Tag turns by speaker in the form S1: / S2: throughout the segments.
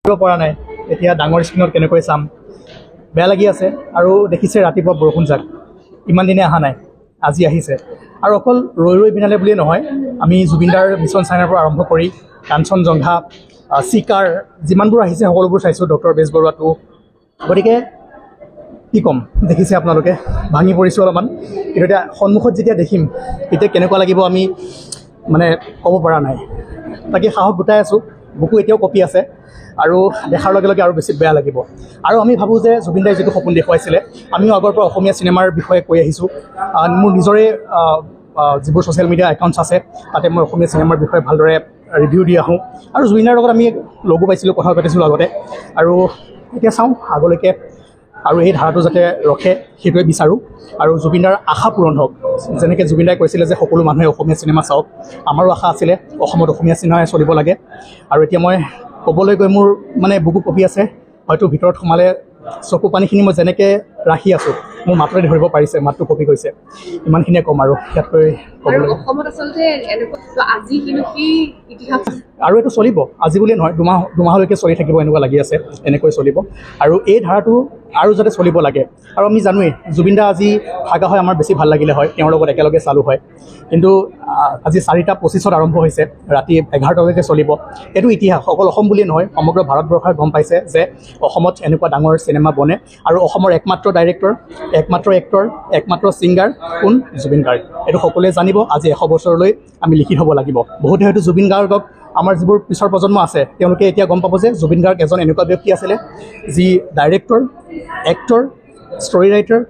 S1: পৰা নাই এতিয়া ডাঙৰ স্ক্ৰীণত কেনেকৈ চাম বেয়া লাগি আছে আৰু দেখিছে ৰাতিপুৱা বৰষুণ যাক ইমান দিনে অহা নাই আজি আহিছে আৰু অকল ৰৈ ৰৈ বিনালে বুলিয়ে নহয় আমি জুবিনদাৰ মিছন চাইনাৰ পৰা আৰম্ভ কৰি কাঞ্চনজংঘা চিকাৰ যিমানবোৰ আহিছে সকলোবোৰ চাইছোঁ ডক্টৰ বেজবৰুৱাটো গতিকে কি ক'ম দেখিছে আপোনালোকে ভাঙি পৰিছোঁ অলপমান কিন্তু এতিয়া সন্মুখত যেতিয়া দেখিম তেতিয়া কেনেকুৱা লাগিব আমি মানে ক'ব পৰা নাই তাকে সাহস গোটাই আছোঁ বুকু এতিয়াও কপি আছে আৰু দেখাৰ লগে লগে আৰু বেছি বেয়া লাগিব আৰু আমি ভাবোঁ যে জুবিনদাই যিটো সপোন দেখুৱাইছিলে আমিও আগৰ পৰা অসমীয়া চিনেমাৰ বিষয়ে কৈ আহিছোঁ মোৰ নিজৰে যিবোৰ ছ'চিয়েল মিডিয়া একাউণ্টছ আছে তাতে মই অসমীয়া চিনেমাৰ বিষয়ে ভালদৰে ৰিভিউ দি আহোঁ আৰু জুবিনদাৰ লগত আমি লগো পাইছিলোঁ কথা পাতিছিলোঁ আগতে আৰু এতিয়া চাওঁ আগলৈকে আৰু এই ধাৰাটো যাতে ৰখে সেইটোৱে বিচাৰোঁ আৰু জুবিনদাৰ আশা পূৰণ হওক যেনেকৈ জুবিনদাই কৈছিলে যে সকলো মানুহে অসমীয়া চিনেমা চাওক আমাৰো আশা আছিলে অসমত অসমীয়া চিনেমাই চলিব লাগে আৰু এতিয়া মই ক'বলৈ গৈ মোৰ মানে বুকু কপি আছে হয়তো ভিতৰত সোমালে চকু পানীখিনি মই যেনেকৈ ৰাখি আছোঁ মোৰ মাতটোৱে ধৰিব পাৰিছে মাতটো কপি গৈছে ইমানখিনিয়ে ক'ম আৰু ইয়াতকৈ ক'বলৈ
S2: অসমত আচলতে আজি কি ইতিহাস
S1: আৰু এইটো চলিব আজি বুলিয়ে নহয় দুমাহলৈকে চলি থাকিব এনেকুৱা লাগি আছে এনেকৈ চলিব আৰু এই ধাৰাটো আৰু যাতে চলিব লাগে আৰু আমি জানোৱেই জুবিনদা আজি ভাগা হয় আমাৰ বেছি ভাল লাগিলে হয় তেওঁৰ লগত একেলগে চালু হয় কিন্তু আজি 4:25 আৰম্ভ হৈছে ৰাতি 11টালৈকে চলিব এইটো ইতিহাস অকল অসম বুলিয়ে নহয় সমগ্ৰ ভাৰতবৰ্ষই গম পাইছে যে অসমত এনেকুৱা ডাঙৰ চিনেমা বনে আৰু অসমৰ একমাত্ৰ ডাইৰেক্টৰ একমাত্ৰ এক্টৰ একমাত্ৰ ছিংগাৰ কোন জুবিন গাৰ্গ এইটো সকলোৱে জানিব আজি 100 বছৰলৈ আমি লিখি থ'ব লাগিব বহুতে হয়তো জুবিন গাৰ্গক আমাৰ যিবোৰ পিছৰ প্ৰজন্ম আছে তেওঁলোকে এতিয়া গম পাব যে জুবিন গাৰ্গ এজন এনেকুৱা ব্যক্তি আছিলে যি director actor story writer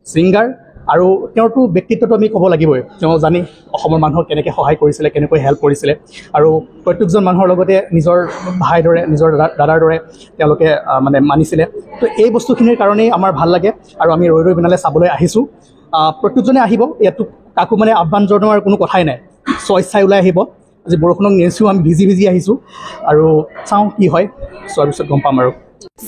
S1: singer আৰু তেওঁৰতো ব্যক্তিত্বটো আমি ক'ব লাগিবই তেওঁ জানি অসমৰ মানুহক কেনেকৈ সহায় কৰিছিলে কেনেকৈ হেল্প কৰিছিলে আৰু প্ৰত্যেকজন মানুহৰ লগতে নিজৰ ভাইৰ দৰে নিজৰ দাদাৰ দৰে তেওঁলোকে মানে মানিছিলে তো এই বস্তুখিনিৰ কাৰণেই আমাৰ ভাল লাগে আৰু আমি ৰৈ ৰৈ বিনালে চাবলৈ আহিছোঁ প্ৰত্যেকজনে আহিব ইয়াতো কাকো মানে আহ্বান জনোৱাৰ কোনো কথাই নাই চাই ওলাই আহিব আজি বৰষুণক নেচিও আমি ভিজি আহিছোঁ আৰু চাওঁ কি হয় চোৱাৰ পিছত গম পাম আৰু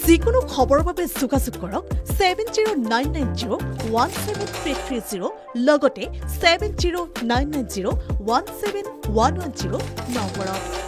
S3: যিকোনো খবৰৰ বাবে যোগাযোগ কৰক 7099017330 লগতে 7099017110 নম্বৰত